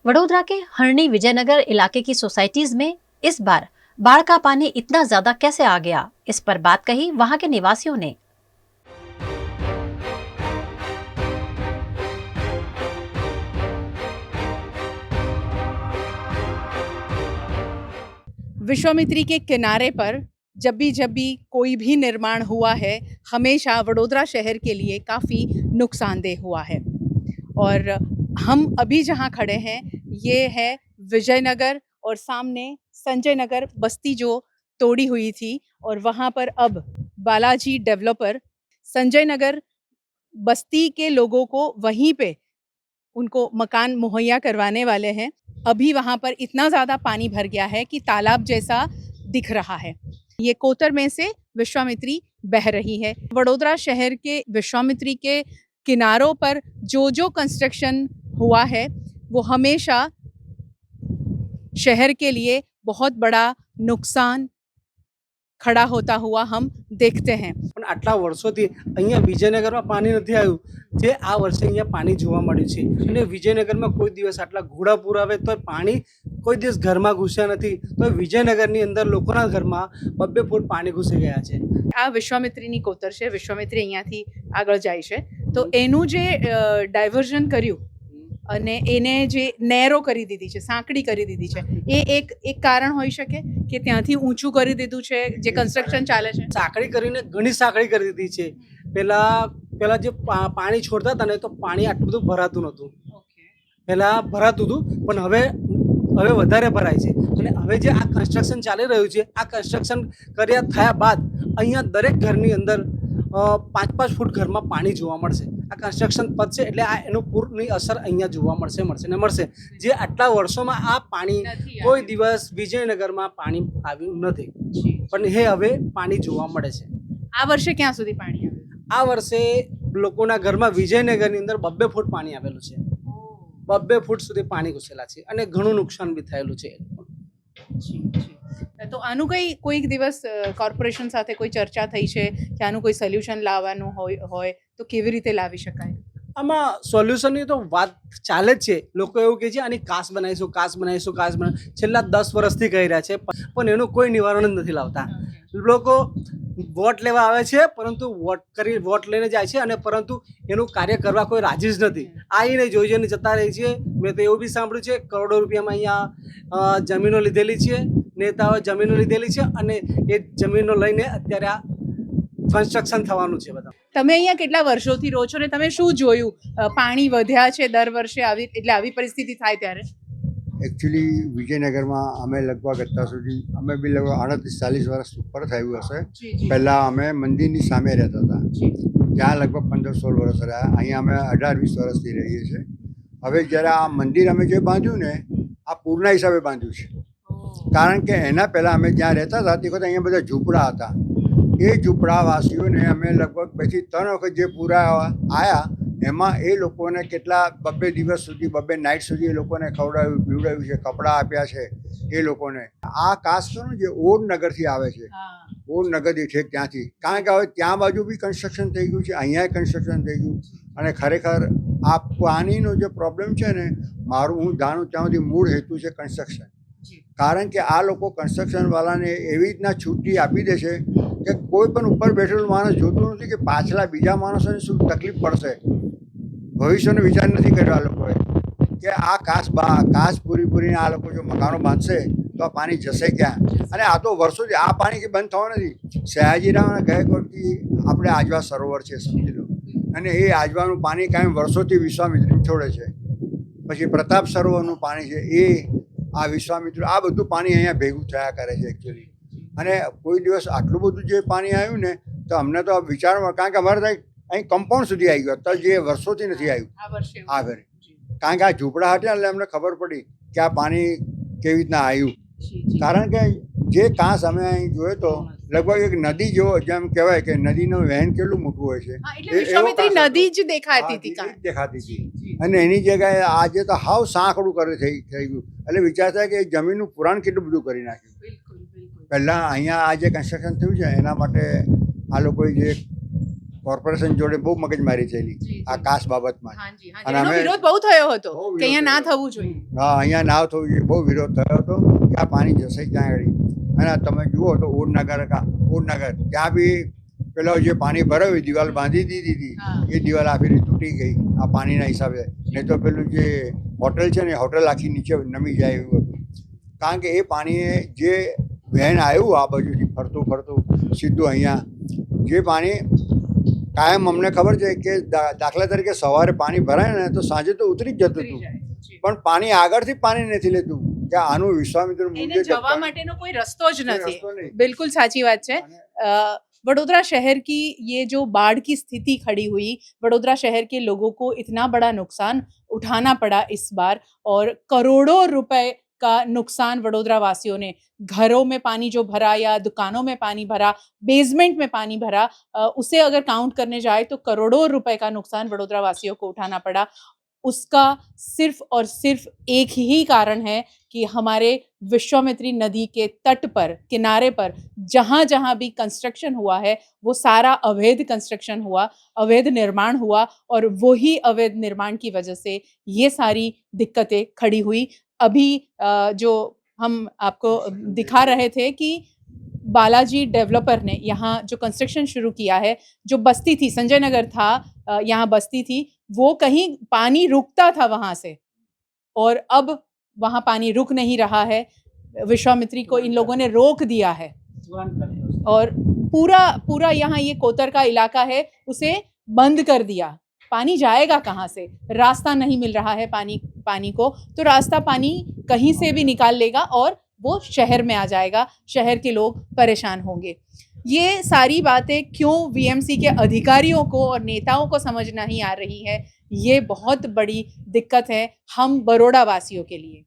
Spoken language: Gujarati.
वडोदरा के हरणी विजयनगर इलाके की सोसाइटीज में इस बार बाढ़ का पानी इतना ज्यादा कैसे आ गया, इस पर बात कही वहां के निवासियों ने। विश्वामित्री के किनारे पर जब भी कोई भी निर्माण हुआ है, हमेशा वडोदरा शहर के लिए काफ़ी नुकसानदेह हुआ है। और हम अभी जहाँ खड़े हैं ये है विजयनगर, और सामने संजय नगर बस्ती जो तोड़ी हुई थी, और वहाँ पर अब बालाजी डेवलपर संजय नगर बस्ती के लोगों को वहीं पे उनको मकान मुहैया करवाने वाले हैं। अभी वहाँ पर इतना ज़्यादा पानी भर गया है कि तालाब जैसा दिख रहा है। ये कोतर में से विश्वामित्री बह रही है। वडोदरा शहर के विश्वामित्री के किनारों पर जो कंस्ट्रक्शन हुआ है वो हमेशा शहर के लिए बहुत बड़ा नुकसान खड़ा होता हुआ हम देखते हैं। પણ આટલા વર્ષોથી અહીંયા વિજયનગરમાં પાણી નથી આવ્યું, જે આ વર્ષે અહીંયા પાણી જોવા મળ્યું છે। અને વિજયનગરમાં કોઈ દિવસ આટલા ઘોડાપૂર આવે તો પાણી કોઈ દિવસ ઘરમાં ઘૂસ્યા નથી, તો વિજયનગરની અંદર લોકોના ઘરમાં 2-2 ફૂટ પાણી ઘૂસી ગયા છે। આ વિશ્વામિત્રીની કોતર છે, વિશ્વામિત્રી અહીંયાથી આગળ જાય છે, તો એનું જે ડાયવર્ઝન કર્યું અને એને જે નેરો કરી દીધી છે, સાંકડી કરી દીધી છે, એ એક કારણ હોઈ શકે કે ત્યાંથી ઊંચું કરી દીધું છે જે કન્સ્ટ્રક્શન ચાલે છે। સાંકડી કરીને ઘણી સાંકડી કરી દીધી છે। પહેલા જે પાણી છોડતા હતા ને તો પાણી આટલું બધું ભરાતું નહોતું। પહેલા ભરાતું હતું પણ હવે વધારે ભરાય છે। અને હવે જે આ કન્સ્ટ્રક્શન ચાલી રહ્યું છે, આ કન્સ્ટ્રક્શન કર્યા થયા બાદ અહીંયા દરેક ઘરની અંદર 5-5 ફૂટ ઘરમાં પાણી જોવા મળશે। આ કન્સ્ટ્રક્શન પતશે એટલે આ એનું પૂરની અસર અહીંયા જોવા મળશે। જે આટલા વર્ષોમાં આ પાણી કોઈ દિવસ વિજયનગરમાં પાણી આવ્યું નથી, પણ એ હવે પાણી જોવા મળે છે। આ વર્ષે ક્યાં સુધી પાણી આવ્યું? આ વર્ષે લોકોના ઘરમાં વિજયનગરની અંદર 2-2 ફૂટ પાણી આવેલું છે। 2-2 ફૂટ સુધી પાણી ઘૂસેલા છે અને ઘણું નુકસાન બી થયેલું છે। તો આનું કોઈક દિવસ કોર્પોરેશન સાથે કોઈ ચર્ચા થઈ છે કે આનું કોઈ સોલ્યુશન લાવવાનું હોય તો કેવી રીતે લાવી શકાય? આમાં સોલ્યુશનની તો વાત ચાલે જ છે। લોકો એવું કહે છે આની કાસ બનાવીશું। છેલ્લા 10 વર્ષથી કહી રહ્યા છે, પણ એનું કોઈ નિવારણ જ નથી લાવતા। લોકો વોટ લેવા આવે છે, પરંતુ વોટ લઈને જાય છે અને પરંતુ એનું કાર્ય કરવા કોઈ રાજી જ નથી। આવીને જોઈને જતા રહે છે। મેં તો એવું બી સાંભળ્યું છે કરોડો રૂપિયામાં અહીંયા જમીનો લીધેલી છે, નેતાઓએ જમીનો લીધેલી છે અને એ જમીનો લઈને અત્યારે આ કન્સ્ટ્રક્શન થવાનું છે। બધા તમે અહીંયા કેટલા વર્ષોથી રહો છો ને તમે શું જોયું? પાણી વધ્યા છે દર વર્ષે આવી પરિસ્થિતિ થાય ત્યારે? એકચ્યુઅલી વિજયનગરમાં અમે લગભગ અત્યાર સુધી અમે બી લગભગ 38-40 વર્ષ ઉપર થયું હશે। પહેલાં અમે મંદિરની સામે રહેતા હતા, ત્યાં લગભગ 15-16 વર્ષ રહ્યા। અહીંયા અમે 18-20 વર્ષથી રહીએ છીએ। હવે જ્યારે આ મંદિર અમે જે બાંધ્યું ને, આ પૂરના હિસાબે બાંધ્યું છે। કારણ કે એના પહેલાં અમે જ્યાં રહેતા હતા તે વખતે અહીંયા બધા ઝૂંપડા હતા। એ ઝૂંપડાવાસીઓને અમે લગભગ 2-3 વખત જે પૂરા આવ્યા એમાં એ લોકોને કેટલા 2-2 દિવસ સુધી 2-2 નાઇટ સુધી એ લોકોને ખવડાવ્યું પીવડાવ્યું છે, કપડાં આપ્યા છે એ લોકોને। આ ખાસ કરીને જે ઓડનગરથી આવે છે, ઓડનગરથી ઠેક ત્યાંથી, કારણ કે હવે ત્યાં બાજુ બી કન્સ્ટ્રક્શન થઈ ગયું છે, અહીંયા કન્સ્ટ્રક્શન થઈ ગયું। અને ખરેખર આ પાણીનો જે પ્રોબ્લેમ છે ને, હું જાણું ત્યાં સુધી મૂળ હેતુ છે કન્સ્ટ્રક્શન। કારણ કે આ લોકો કન્સ્ટ્રક્શનવાળાને એવી રીતના છૂટી આપી દે છે કે કોઈ પણ ઉપર બેઠેલું માણસ જોતું નથી કે પાછલા બીજા માણસોને શું તકલીફ પડશે। ભવિષ્યનો વિચાર નથી કર્યો આ લોકોએ કે આ કાચ પૂરીને આ લોકો જો મકાનો બાંધશે તો આ પાણી જશે ક્યાં? અને આ તો વર્ષોથી આ પાણી કે બંધ થવાનું નથી। સયાજીરાવના ગાયકવાડથી આપણે આજવા સરોવર છે સમજી લો, અને એ આજવાનું પાણી કાંઈ વર્ષોથી વિશ્વામિત્રી છોડે છે। પછી પ્રતાપ સરોવરનું પાણી છે, એ આ વિશ્વામિત્ર, આ બધું પાણી અહીંયા ભેગું થયા કરે છે એકચ્યુઅલી। અને કોઈ દિવસ આટલું બધું જે પાણી આવ્યું ને તો અમને તો વિચારમાં, કારણ કે અમારે ત્યાં અહીં કમ્પાઉન્ડ સુધી આવી ગયું, અત્યારે જે વર્ષોથી નથી આવ્યું આ ઘરે। કારણ કે આ ઝૂંપડા હટ્યા એટલે અમને ખબર પડી કે આ પાણી કેવી રીતના આવ્યું। કારણ કે જે કાંસ અમે અહીં જોયો તો લગભગ એક નદી જેવો, જેમ કહેવાય કે નદીનું વહેણ કેટલું મોટું હોય છે, વિશ્વામિત્રી નદી જ દેખાતી હતી। અને એની જગ્યાએ આજે તો હાવ સાંકડું થઈ ગયું। એટલે વિચાર થાય કે જમીનનું પુરાણ કેટલું બધું કરી નાખ્યું। પહેલાં અહીંયા આ જે કન્સ્ટ્રક્શન થયું છે એના માટે આ લોકોએ જે કોર્પોરેશન જોડે બહુ મગજમારી થયેલી જી, આ જી. કાસ બાબતમાં. હાજી અને એનો અમે- વિરોધ બહુ થયો હતો બહુ કે અહીંયા ના વિરોધ થવું જોઈએ. હા, અહીંયા ના થવું જોઈએ, બહુ વિરોધ થયો હતો કે આ પાણી જશે ક્યાં આગળ. અને તમે જુઓ તો ઓડનગર ત્યાં બી પેલો જે પાણી ભરાયું દિવાલ બાંધી દીધી હતી, હા. એ દિવાલ આખી તૂટી ગઈ આ પાણીના હિસાબે. નહીં તો પેલું જે હોટલ છે ને હોટલ આખી નીચે નમી જાય એવું હતું. કારણ કે એ પાણીએ જે વહેણ આવ્યું આ બાજુથી ફરતું ફરતું સીધું અહીંયા, જે પાણી કાયમ અમને ખબર છે કે દાખલા તરીકે સવારે પાણી ભરાય ને તો સાંજે તો ઉતરી જ જતું ઉતરી હતું, જાય. જી. પણ પાણી આગળથી પાણી નથી લેતું કે આનું વિશ્વામિત્ર એને મંદિર જવા માટેનો કોઈ રસ્તો જ નથી. રસ્તો નહીં. बिल्कुल साची बात है. वडोदरा शहर की ये जो बाढ़ की स्थिति खड़ी हुई, वडोदरा शहर के लोगों को इतना बड़ा नुकसान उठाना पड़ा इस बार और करोड़ों रुपए का नुकसान वडोदरा वासियों ने, घरों में पानी जो भरा या दुकानों में पानी भरा, बेसमेंट में पानी भरा, उसे अगर काउंट करने जाए तो करोड़ों रुपए का नुकसान वडोदरा वासियों को उठाना पड़ा. उसका सिर्फ और सिर्फ एक ही कारण है कि हमारे विश्वामित्री नदी के तट पर, किनारे पर जहाँ जहाँ भी कंस्ट्रक्शन हुआ है वो सारा अवैध कंस्ट्रक्शन हुआ, अवैध निर्माण हुआ और वही अवैध निर्माण की वजह से ये सारी दिक्कतें खड़ी हुई. अभी जो हम आपको दिखा रहे थे कि बालाजी डेवलपर ने यहाँ जो कंस्ट्रक्शन शुरू किया है, जो बस्ती थी, संजय नगर था, यहाँ बस्ती थी, वो कहीं पानी रुकता था वहाँ से और अब वहाँ पानी रुक नहीं रहा है. विश्वामित्री को इन लोगों ने रोक दिया है और पूरा यहाँ ये कोतर का इलाका है उसे बंद कर दिया. पानी जाएगा कहाँ से? रास्ता नहीं मिल रहा है पानी को, तो रास्ता पानी कहीं से भी निकाल लेगा और वो शहर में आ जाएगा. शहर के लोग परेशान होंगे. ये सारी बातें क्यों वीएमसी के अधिकारियों को और नेताओं को समझ नहीं आ रही है, ये बहुत बड़ी दिक्कत है हम बरोड़ा वासियों के लिए.